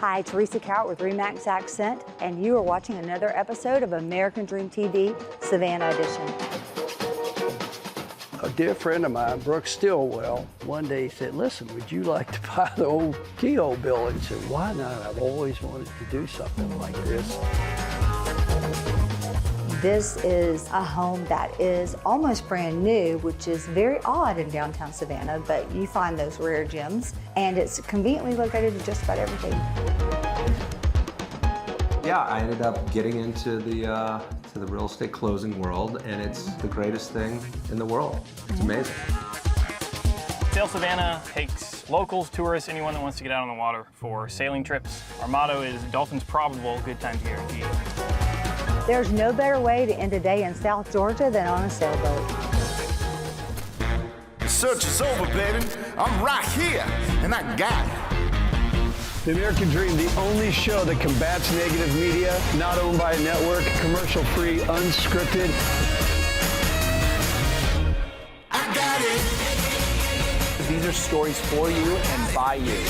Hi, Teresa Cowart with Remax Accent, and you are watching another episode of American Dream TV, Savannah Edition. A dear friend of mine, Brooks Stillwell, one day said, listen, would you like to buy the old Kehoe building? I said, why not? I've always wanted to do something like this. This is a home that is almost brand new, which is very odd in downtown Savannah, but you find those rare gems, and it's conveniently located to just about everything. Yeah, I ended up getting into the real estate closing world, and it's the greatest thing in the world. It's amazing. Sail Savannah takes locals, tourists, anyone that wants to get out on the water for sailing trips. Our motto is dolphins probable, good times guaranteed. There's no better way to end a day in South Georgia than on a sailboat. The search is over, baby. I'm right here, and I got it. The American Dream, the only show that combats negative media, not owned by a network, commercial-free, unscripted. I got it. These are stories for you and by you.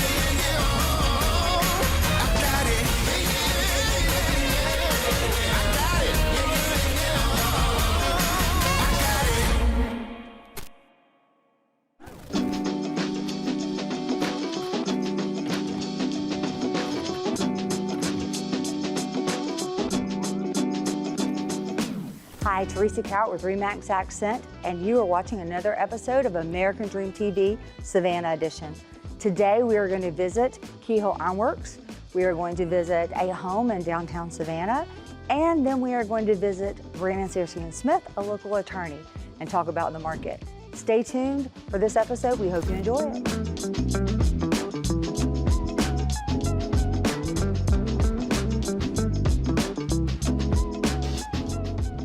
Hi, Teresa Cowart with Remax Accent, and you are watching another episode of American Dream TV, Savannah Edition. Today we are going to visit Kehoe Ironworks, we are going to visit a home in downtown Savannah, and then we are going to visit Brandon Searcy Smith, a local attorney, and talk about the market. Stay tuned for this episode. We hope you enjoy it.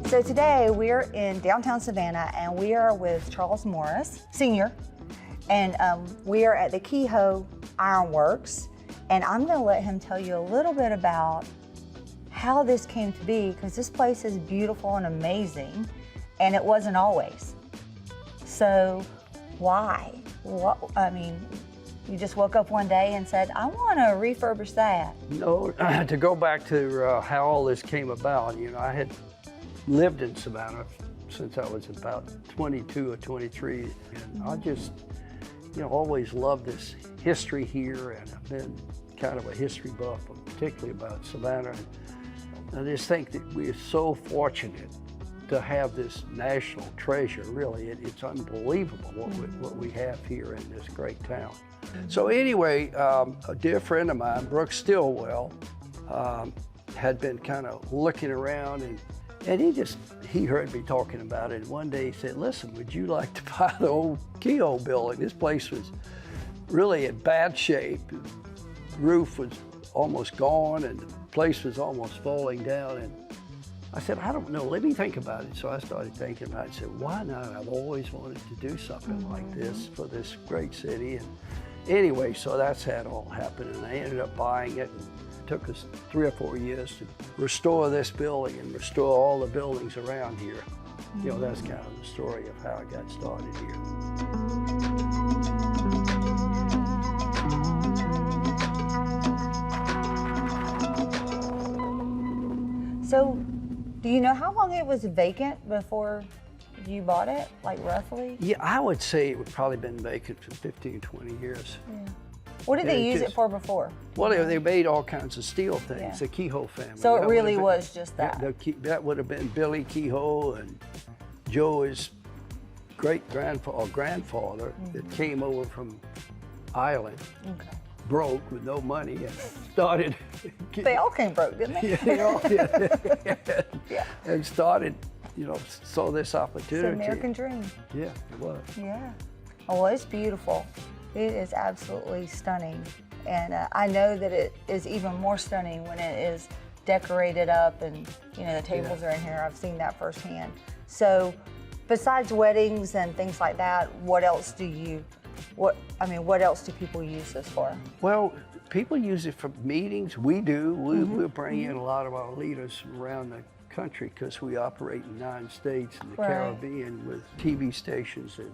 So today we're in downtown Savannah, and we are with Charles Morris, Sr., and we are at the Kehoe Ironworks, and I'm going to let him tell you a little bit about how this came to be, because this place is beautiful and amazing, and it wasn't always. So why? I mean, you just woke up one day and said, I want to refurbish that. No, to go back to how all this came about, you know, I had lived in Savannah since I was about 22 or 23, and I just, you know, always loved this history here, and I've been kind of a history buff, particularly about Savannah. And I just think that we're so fortunate to have this national treasure. Really, it's unbelievable what we have here in this great town. So anyway, a dear friend of mine, Brooks Stillwell, had been kind of looking around, and he heard me talking about it. And one day he said, listen, would you like to buy the old Kehoe building? This place was really in bad shape. The roof was almost gone, and the place was almost falling down. And I said, I don't know, let me think about it. So I started thinking about it. I said, why not? I've always wanted to do something like this for this great city. And anyway, so that's how it all happened. And I ended up buying it. It took us 3 or 4 years to restore this building and restore all the buildings around here. You know, that's kind of the story of how I got started here. So, do you know how long it was vacant before you bought it, like roughly? Yeah, I would say it would probably been vacant for 15, 20 years. Yeah. What did they use it for before? Well, they made all kinds of steel things, Yeah. the Kehoe family. So it really was just that? That would have been Billy Kehoe and Joe's great-grandfather or grandfather that came over from Ireland, broke with no money, and started. They all came broke, didn't they? Yeah, they all did. Yeah. And started, you know, saw this opportunity. It's an American dream. Yeah, it was. Yeah. Oh, well, it's beautiful. It is absolutely stunning. And I know that it is even more stunning when it is decorated up and, you know, the tables are in here. I've seen that firsthand. So besides weddings and things like that, what else do people use this for? Well, people use it for meetings. We do. We'll bring in a lot of our leaders from around the country because we operate in 9 states in the Caribbean with TV stations and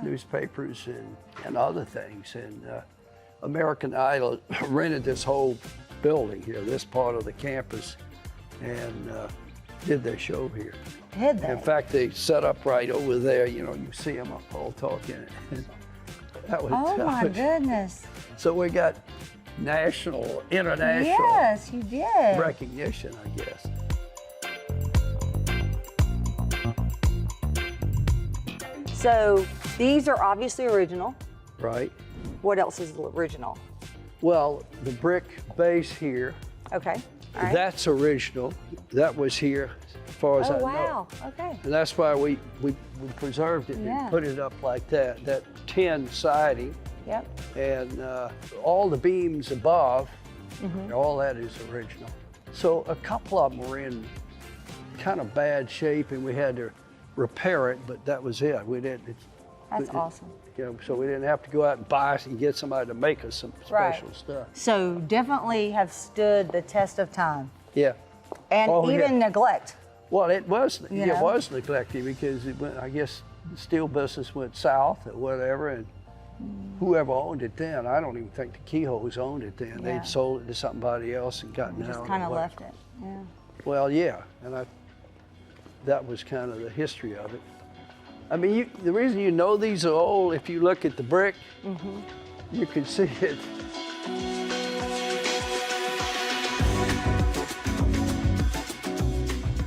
newspapers and other things. And American Idol rented this whole building here, this part of the campus, and did their show here. Did they? In fact, they set up right over there. You know, you see them all talking. That was, Oh my goodness. So we got national, international Yes, you did. recognition, I guess. So these are obviously original. Right. What else is original? Well, the brick base here, Okay. All right. that's original. That was here as far as I Oh know. wow. Okay. And that's why we preserved it Yeah. and put it up like that. That tin siding Yep. and all the beams above, Mm-hmm. all that is original. So a couple of them were in kind of bad shape and we had to repair it, but that was it. We didn't. That's awesome. You know, so we didn't have to go out and buy and get somebody to make us some special stuff. So definitely have stood the test of time Yeah. and Oh, yeah. even neglect. Well, it was You it know? was neglected because it went, I guess the steel business went south or whatever, and whoever owned it then, I don't even think the Keyhoes owned it then. Yeah. They'd sold it to somebody else and gotten Just out. kind or of what. left it. Yeah. Well, yeah, and that was kind of the history of it. I mean, the reason you know these are old, if you look at the brick, you can see it.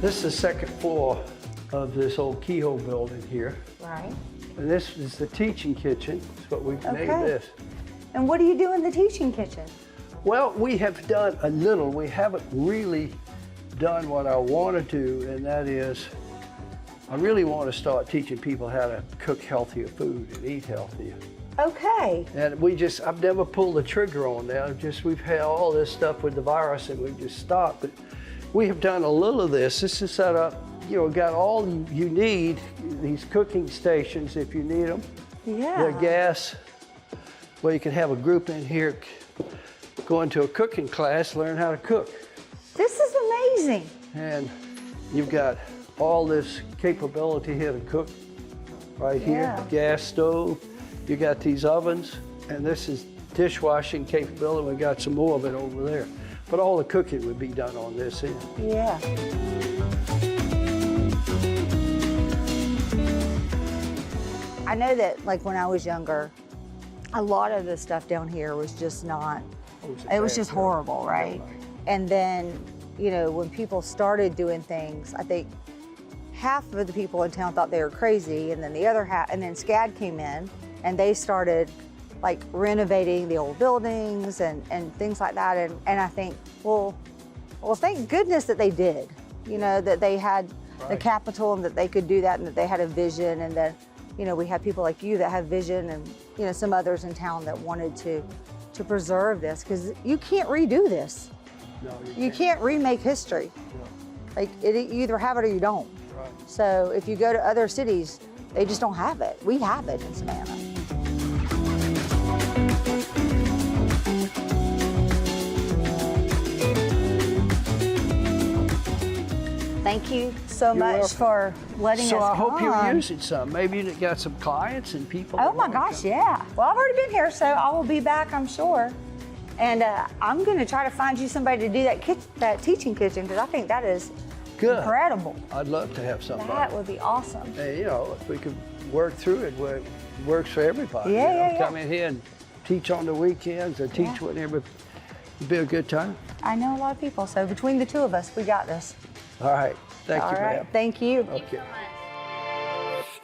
This is the second floor of this old Kehoe building here. Right. And this is the teaching kitchen. That's what we've named Okay. this. And what do you do in the teaching kitchen? Well, we have done a little. We haven't really done what I want to do, and that is, I really want to start teaching people how to cook healthier food and eat healthier. Okay. And I've never pulled the trigger on that. We've had all this stuff with the virus and we've just stopped. But we have done a little of this. This is set up, you know, got all you need, these cooking stations if you need them. Yeah. They're gas, where you can have a group in here, go into a cooking class, learn how to cook. This is amazing. And you've got all this capability here to cook right Yeah. here, gas stove. You got these ovens, and this is dishwashing capability. We got some more of it over there. But all the cooking would be done on this end. Yeah. I know that like when I was younger, a lot of the stuff down here was just not, it was just horrible, right? And then, you know, when people started doing things, I think half of the people in town thought they were crazy, and then the other half, and then SCAD came in and they started like renovating the old buildings and things like that. And I think, well, thank goodness that they did, you know, that they had the capital and that they could do that and that they had a vision, and that, you know, we have people like you that have vision, and, you know, some others in town that wanted to preserve this, because you can't redo this. No, You can't remake history. Like, you either have it or you don't. Right. So if you go to other cities, they just don't have it. We have it in Savannah. Thank you so much welcome. for letting us So I come. hope you're using some. Maybe you got some clients and people. Oh that my wanna gosh, come. yeah. Well, I've already been here, so I will be back, I'm sure. And I'm going to try to find you somebody to do that teaching kitchen, because I think that is Good. incredible. I'd love to have somebody. That would be awesome. And, you know, if we could work through it where it works for everybody. Yeah, you know, yeah, yeah. Come in here and teach on the weekends or teach Yeah. whatever. It'd be a good time. I know a lot of people, so between the two of us, we got this. All right. Thank All you, right, ma'am. thank you. Okay.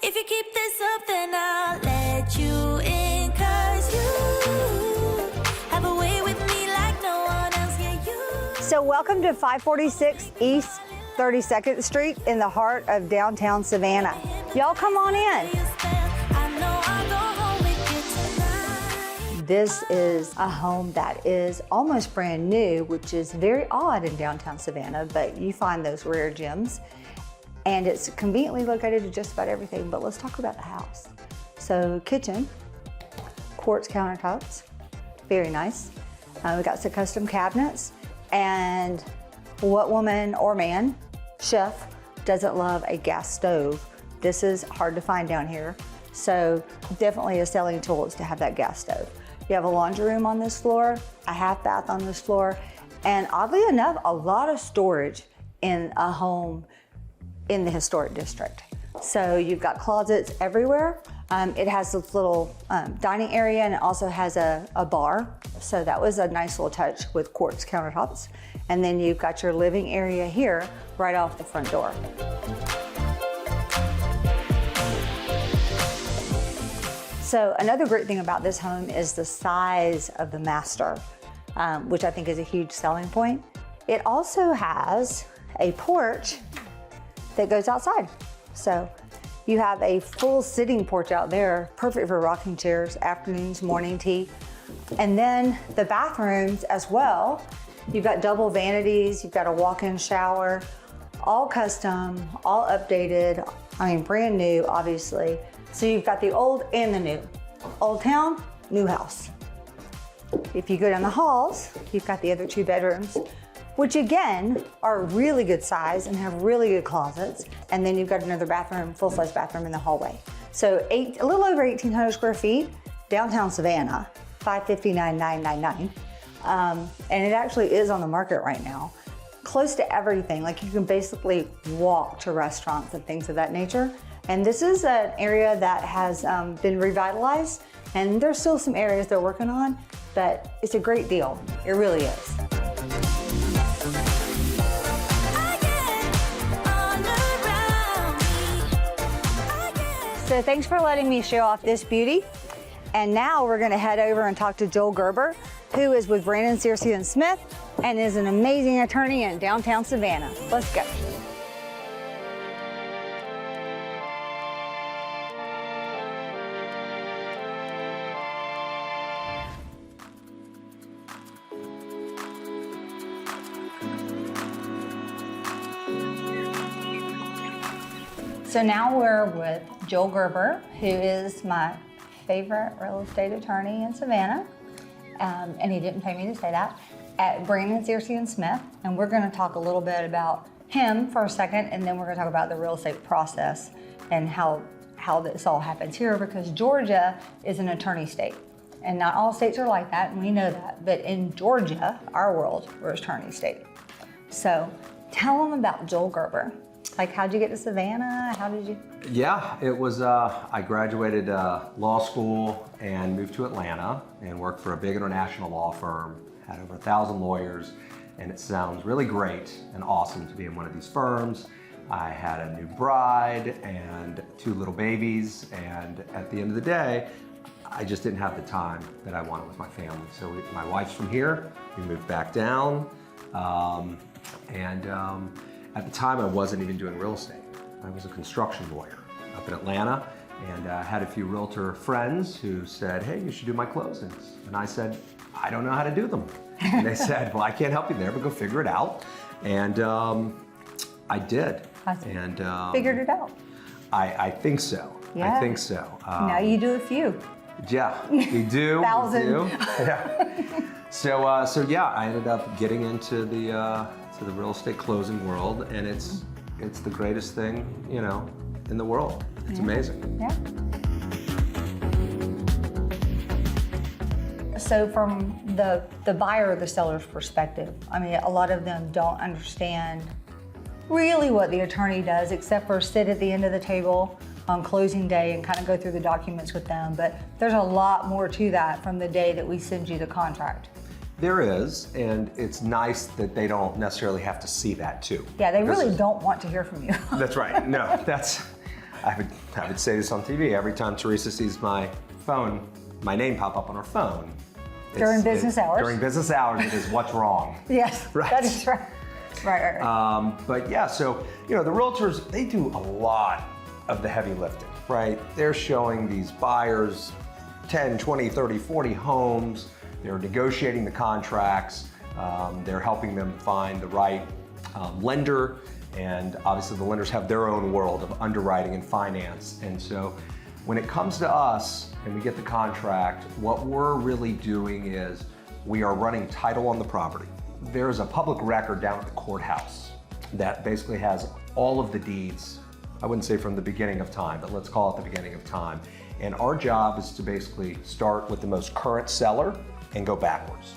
If you keep this up, then I'll let you in, 'cause you have a way with me like no one else. Yeah, you. So welcome to 546 East 32nd Street in the heart of downtown Savannah. Y'all come on in. I know I'll go home with you tonight. This is a home that is almost brand new, which is very odd in downtown Savannah, but you find those rare gems. And it's conveniently located to just about everything, but let's talk about the house. So kitchen, quartz countertops, very nice. We got some custom cabinets, and what woman or man, chef, doesn't love a gas stove? This is hard to find down here. So definitely a selling tool is to have that gas stove. You have a laundry room on this floor, a half bath on this floor, and oddly enough, a lot of storage in a home in the historic district. So you've got closets everywhere. It has this little dining area, and it also has a bar. So that was a nice little touch with quartz countertops. And then you've got your living area here right off the front door. So another great thing about this home is the size of the master, which I think is a huge selling point. It also has a porch that goes outside. So you have a full sitting porch out there, perfect for rocking chairs, afternoons, morning tea. And then the bathrooms as well. You've got double vanities, you've got a walk-in shower, all custom, all updated, I mean brand new, obviously. So you've got the old and the new. Old town, new house. If you go down the halls, you've got the other 2 bedrooms, which again are really good size and have really good closets. And then you've got another bathroom, full-size bathroom in the hallway. So a little over 1,800 square feet, downtown Savannah, $559,999. And it actually is on the market right now. Close to everything, like you can basically walk to restaurants and things of that nature. And this is an area that has been revitalized, and there's still some areas they're working on, but it's a great deal. It really is. So thanks for letting me show off this beauty. And now we're gonna head over and talk to Joel Gerber, who is with Brandon, Searcy & Smith and is an amazing attorney in downtown Savannah. Let's go. So now we're with Joel Gerber, who is my favorite real estate attorney in Savannah, and he didn't pay me to say that, at Brandon, Searcy & Smith, and we're gonna talk a little bit about him for a second, and then we're gonna talk about the real estate process and how this all happens here, because Georgia is an attorney state, and not all states are like that, and we know that, but in Georgia, our world, we're an attorney state. So tell them about Joel Gerber. Like, how'd you get to Savannah? How did you? Yeah, it was, I graduated law school and moved to Atlanta and worked for a big international law firm, had over 1,000 lawyers, and it sounds really great and awesome to be in one of these firms. I had a new bride and 2 little babies, and at the end of the day, I just didn't have the time that I wanted with my family. So my wife's from here, we moved back down, at the time, I wasn't even doing real estate. I was a construction lawyer up in Atlanta, and had a few realtor friends who said, hey, you should do my closings. And I said, I don't know how to do them. And they said, well, I can't help you there, but go figure it out. And I did. And figured it out. I think so. Yeah. I think so. Now you do a few. Yeah, we do. 1,000. We do. Yeah. So yeah, I ended up getting into the real estate closing world, and it's the greatest thing, you know, in the world. It's amazing. Yeah. So from the buyer or the seller's perspective, I mean, a lot of them don't understand really what the attorney does, except for sit at the end of the table on closing day and kind of go through the documents with them. But there's a lot more to that from the day that we send you the contract. There is, and it's nice that they don't necessarily have to see that too. Yeah, they really don't want to hear from you. That's right. No, I would say this on TV. Every time Teresa sees my phone, my name pop up on her phone. During business hours? During business hours, it is what's wrong. Yes, right. That is right. Right. But yeah, so, you know, the realtors, they do a lot of the heavy lifting, right? They're showing these buyers 10, 20, 30, 40 homes. They're negotiating the contracts. They're helping them find the right lender. And obviously the lenders have their own world of underwriting and finance. And so when it comes to us and we get the contract, what we're really doing is we are running title on the property. There's a public record down at the courthouse that basically has all of the deeds. I wouldn't say from the beginning of time, but let's call it the beginning of time. And our job is to basically start with the most current seller and go backwards.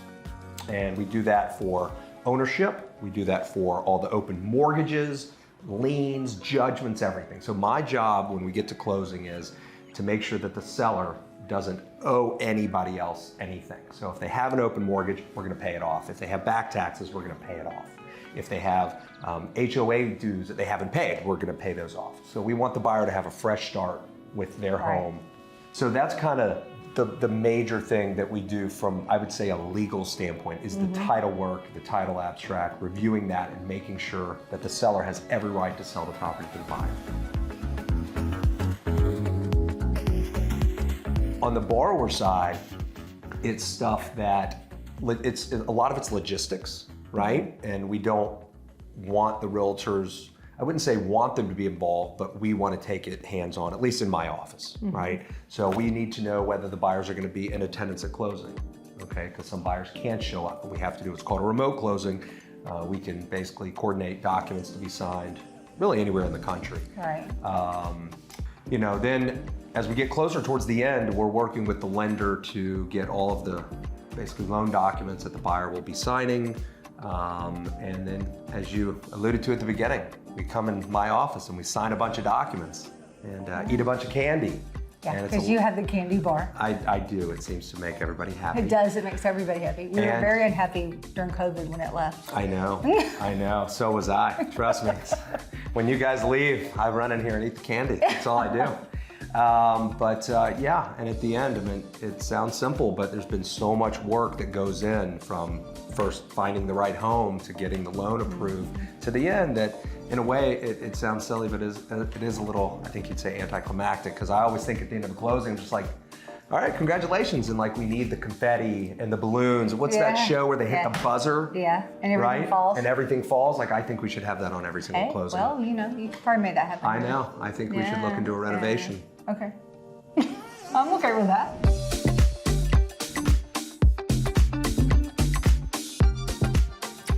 And we do that for ownership. We do that for all the open mortgages, liens, judgments, everything. So my job when we get to closing is to make sure that the seller doesn't owe anybody else anything. So if they have an open mortgage, we're gonna pay it off. If they have back taxes, we're gonna pay it off. If they have HOA dues that they haven't paid, we're gonna pay those off. So we want the buyer to have a fresh start with their home. So that's kind of the major thing that we do from, I would say, a legal standpoint is the title work, the title abstract, reviewing that and making sure that the seller has every right to sell the property to the buyer. On the borrower side, it's stuff that, a lot of it's logistics, right? And we don't want the realtors, I wouldn't say want them to be involved, but we want to take it hands-on, at least in my office, right? So we need to know whether the buyers are going to be in attendance at closing, okay? Because some buyers can't show up. What we have to do what's called a remote closing. We can basically coordinate documents to be signed really anywhere in the country. Right. You know, then as we get closer towards the end, we're working with the lender to get all of the basically loan documents that the buyer will be signing. And then, as you alluded to at the beginning, we come in my office and we sign a bunch of documents and eat a bunch of candy. Yeah, because you have the candy bar. I do. It seems to make everybody happy. It does. It makes everybody happy. We were very unhappy during COVID when it left. I know. I know. So was I. Trust me. When you guys leave, I run in here and eat the candy. That's all I do. Yeah, and at the end, I mean, it sounds simple, but there's been so much work that goes in from first finding the right home to getting the loan approved to the end that, in a way, it sounds silly, but it is a little, I think you'd say, anticlimactic, because I always think at the end of the closing, just like, all right, congratulations, and like we need the confetti and the balloons. What's that show where they hit the buzzer? Yeah, and everything falls. And everything falls. Like, I think we should have that on every single closing. Well, you know, you could probably make that happen. I know. I think we should look into a renovation. Okay. I'm okay with that.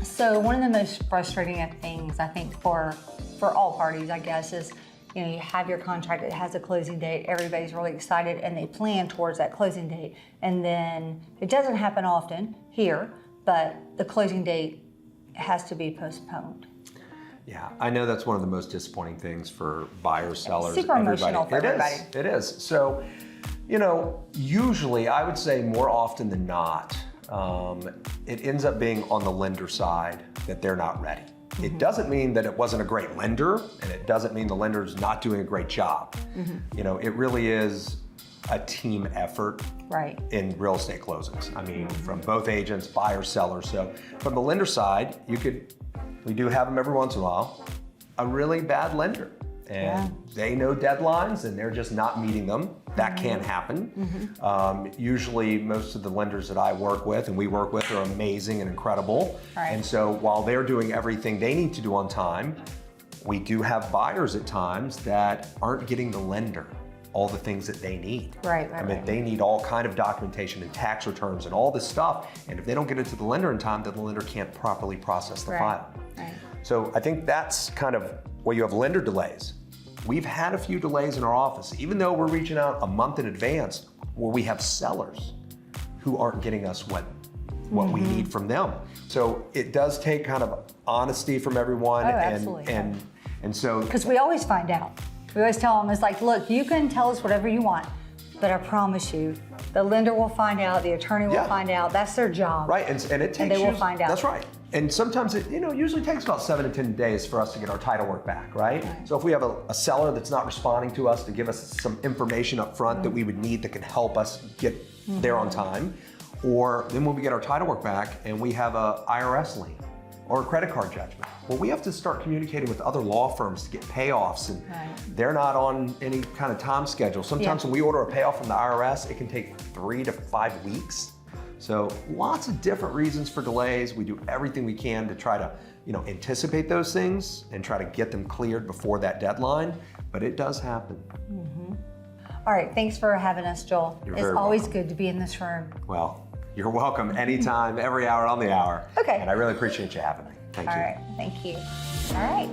So one of the most frustrating things, I think, for all parties, I guess, is, you know, you have your contract, it has a closing date, everybody's really excited, and they plan towards that closing date. And then it doesn't happen often here, but the closing date has to be postponed. Yeah, I know that's one of the most disappointing things for buyers, sellers, super emotional for everybody. It is. So, you know, usually I would say more often than not, it ends up being on the lender side that they're not ready. It doesn't mean that it wasn't a great lender, and it doesn't mean the lender's not doing a great job. You know, it really is a team effort in real estate closings. I mean, from both agents, buyers, sellers. So from the lender side, we do have them every once in a while, a really bad lender. And they know deadlines and they're just not meeting them. That can happen. Usually most of the lenders that I work with and we work with are amazing and incredible. And so while they're doing everything they need to do on time, we do have buyers at times that aren't getting the lender all the things that they need. I mean, they need all kind of documentation and tax returns and all this stuff. And if they don't get it to the lender in time, then the lender can't properly process the file. So I think that's kind of where you have lender delays. We've had a few delays in our office, even though we're reaching out a month in advance, where we have sellers who aren't getting us what we need from them. So it does take kind of honesty from everyone. And so, because we always find out. We always tell them, it's like, look, you can tell us whatever you want, but I promise you, the lender will find out, the attorney will find out. That's their job. Right, and it takes and they will find out. That's right. And sometimes it, usually takes about 7 to 10 days for us to get our title work back, right? So if we have a seller that's not responding to us to give us some information up front that we would need that can help us get there on time, or then when we get our title work back and we have a IRS lien or a credit card judgment, well, we have to start communicating with other law firms to get payoffs, and they're not on any kind of time schedule. Sometimes when we order a payoff from the IRS, it can take 3 to 5 weeks. So lots of different reasons for delays. We do everything we can to try to, anticipate those things and try to get them cleared before that deadline, but it does happen. All right, thanks for having us, Joel. You're it's very always welcome. good to be in this room. Well, you're welcome anytime, every hour on the hour. Okay. And I really appreciate you having me. Thank you. All right, thank you. All right.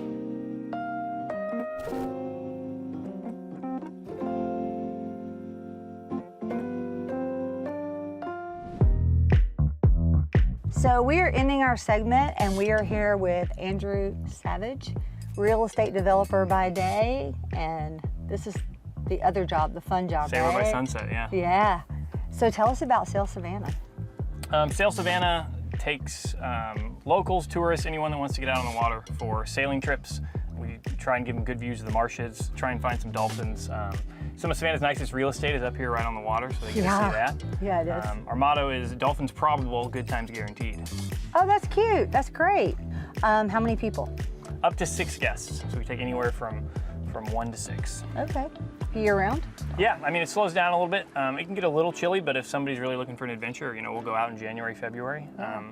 So we are ending our segment, and we are here with Andrew Savage, real estate developer by day, and this is the other job, the fun job, Sailor right? by Sunset, yeah. Yeah. So tell us about Sail Savannah. Sail Savannah takes locals, tourists, anyone that wants to get out on the water for sailing trips. We try and give them good views of the marshes, try and find some dolphins. Some of Savannah's nicest real estate is up here right on the water, so they get to see that. Yeah, it is. Our motto is dolphins probable, good times guaranteed. Oh, that's cute. That's great. How many people? Up to 6 guests, so we take anywhere from 1 to 6. Okay. Year round? Yeah, I mean, it slows down a little bit. It can get a little chilly, but if somebody's really looking for an adventure, you know, we'll go out in January, February.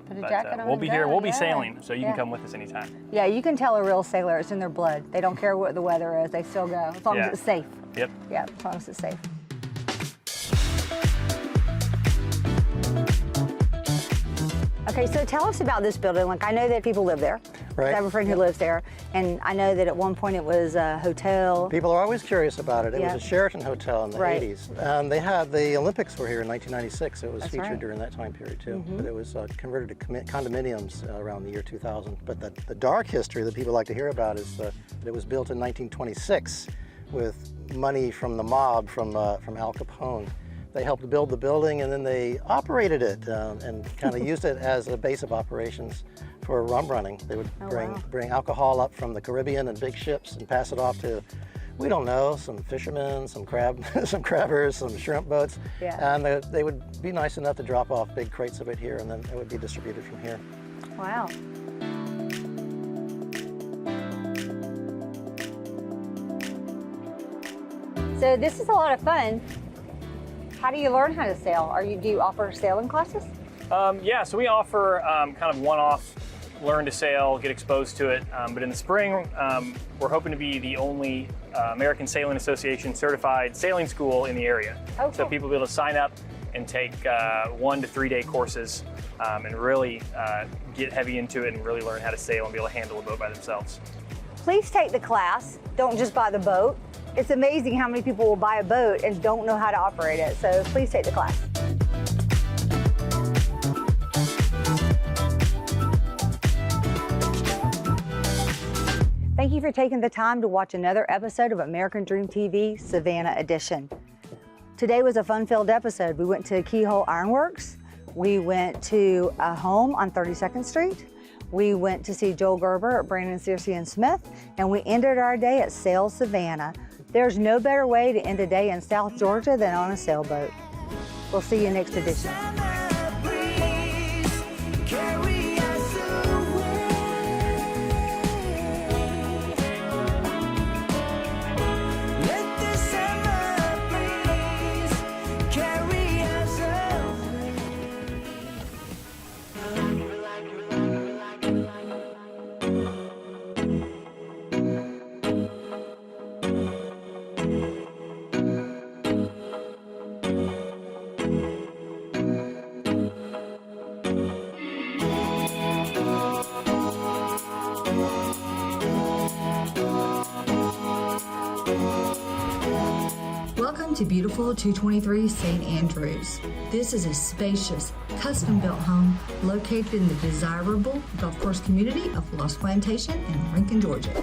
Put a jacket on we'll and be go, here, we'll be yeah. sailing, so you Yeah. can come with us anytime. Yeah, you can tell a real sailor, it's in their blood. They don't care what the weather is, they still go, as long Yeah. as it's safe. Yep. Yeah, as long as it's safe. Okay, so tell us about this building. Like, I know that people live there. Right. I have a friend who lives there, and I know that at one point it was a hotel. People are always curious about it. It Yeah. was a Sheraton hotel in the Right. 80s. They had the Olympics were here in 1996. It was That's featured right. during that time period too. But it was converted to condominiums around the year 2000. But the dark history that people like to hear about is that it was built in 1926 with money from the mob from Al Capone. They helped build the building, and then they operated it and kind of used it as a base of operations for rum running. They would bring alcohol up from the Caribbean in big ships and pass it off to, we don't know, some fishermen, some some crabbers, some shrimp boats. Yeah. And they would be nice enough to drop off big crates of it here, and then it would be distributed from here. Wow. So this is a lot of fun. How do you learn how to sail? Do you offer sailing classes? Yeah, so we offer kind of one-off learn to sail, get exposed to it. But in the spring, we're hoping to be the only American Sailing Association certified sailing school in the area. Oh, So cool. people will be able to sign up and take 1 to 3 day courses and really get heavy into it and really learn how to sail and be able to handle a boat by themselves. Please take the class. Don't just buy the boat. It's amazing how many people will buy a boat and don't know how to operate it. So please take the class. Thank you for taking the time to watch another episode of American Dream TV Savannah Edition. Today was a fun-filled episode. We went to Keyhole Ironworks. We went to a home on 32nd Street. We went to see Joel Gerber at Brandon, Searcy and Smith, and we ended our day at Sail Savannah. There's no better way to end a day in South Georgia than on a sailboat. We'll see you next edition. Welcome to beautiful 223 St. Andrews. This is a spacious, custom-built home located in the desirable golf course community of Lost Plantation in Lincoln, Georgia.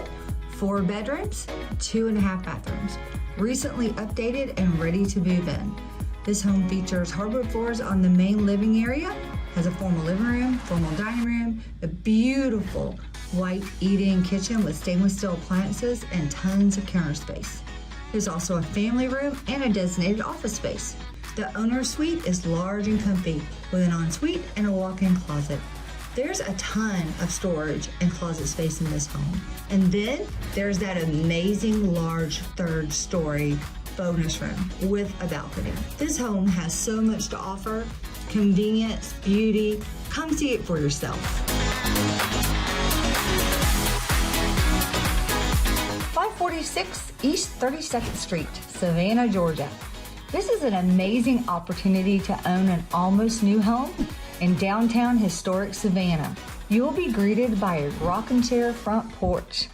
4 bedrooms, 2.5 bathrooms, recently updated and ready to move in. This home features hardwood floors on the main living area, has a formal living room, formal dining room, a beautiful white eat-in kitchen with stainless steel appliances and tons of counter space. There's also a family room and a designated office space. The owner's suite is large and comfy with an ensuite and a walk-in closet. There's a ton of storage and closet space in this home. And then there's that amazing large 3rd story bonus room with a balcony. This home has so much to offer: convenience, beauty. Come see it for yourself. 546 East 32nd Street, Savannah, Georgia. This is an amazing opportunity to own an almost new home in downtown historic Savannah. You will be greeted by a rocking chair front porch.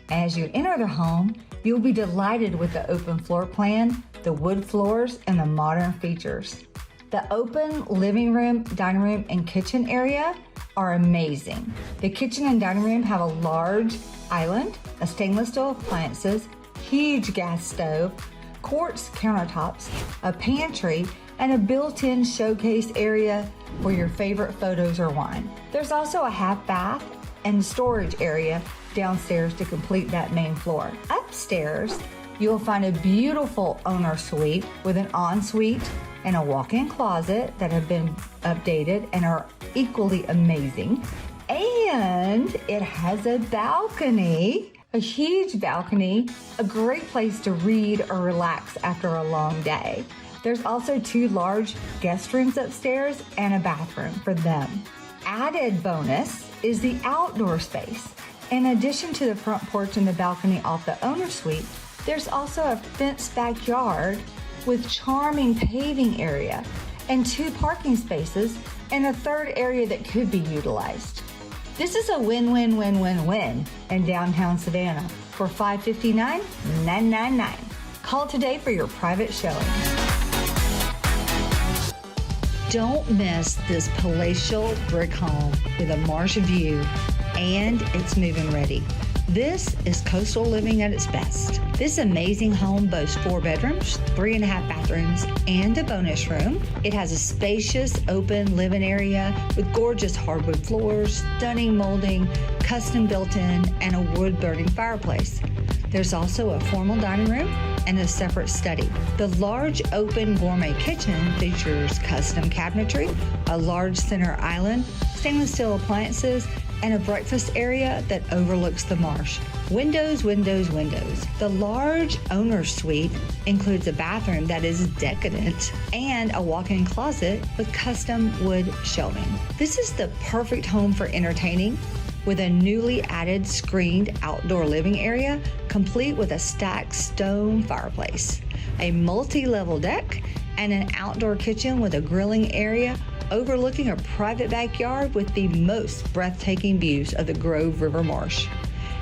As you enter the home, you'll be delighted with the open floor plan, the wood floors, and the modern features. The open living room, dining room, and kitchen area are amazing. The kitchen and dining room have a large island, a stainless steel appliances, huge gas stove, quartz countertops, a pantry, and a built-in showcase area for your favorite photos or wine. There's also a half bath and storage area downstairs to complete that main floor. Upstairs, you'll find a beautiful owner suite with an ensuite and a walk-in closet that have been updated and are equally amazing. And it has a balcony, a huge balcony, a great place to read or relax after a long day. There's also 2 large guest rooms upstairs and a bathroom for them. Added bonus is the outdoor space. In addition to the front porch and the balcony off the owner suite, there's also a fenced backyard with charming paving area and 2 parking spaces and a 3rd area that could be utilized. This is a win-win-win-win-win in downtown Savannah for $559,999. Call today for your private showing. Don't miss this palatial brick home with a marsh view, and it's move-in ready. This is coastal living at its best. This amazing home boasts 4 bedrooms, 3.5 bathrooms, and a bonus room. It has a spacious, open living area with gorgeous hardwood floors, stunning molding, custom built-in, and a wood-burning fireplace. There's also a formal dining room and a separate study. The large open gourmet kitchen features custom cabinetry, a large center island, stainless steel appliances, and a breakfast area that overlooks the marsh. Windows, windows, windows. The large owner's suite includes a bathroom that is decadent and a walk-in closet with custom wood shelving. This is the perfect home for entertaining with a newly added screened outdoor living area complete with a stacked stone fireplace, a multi-level deck, and an outdoor kitchen with a grilling area overlooking a private backyard with the most breathtaking views of the Grove River Marsh.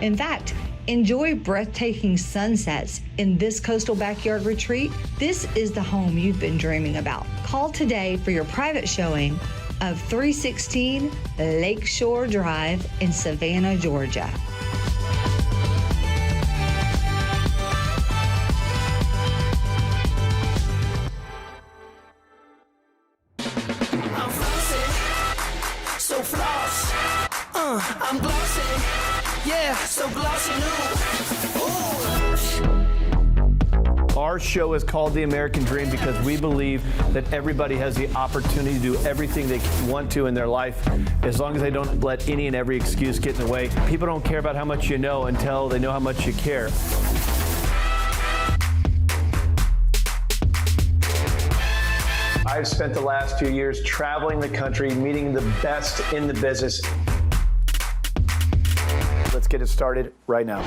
In fact, enjoy breathtaking sunsets in this coastal backyard retreat. This is the home you've been dreaming about. Call today for your private showing of 316 Lakeshore Drive in Savannah, Georgia. I'm glossy, yeah, so glossy new. Our show is called The American Dream because we believe that everybody has the opportunity to do everything they want to in their life as long as they don't let any and every excuse get in the way. People don't care about how much you know until they know how much you care. I've spent the last few years traveling the country, meeting the best in the business. Let's get it started right now.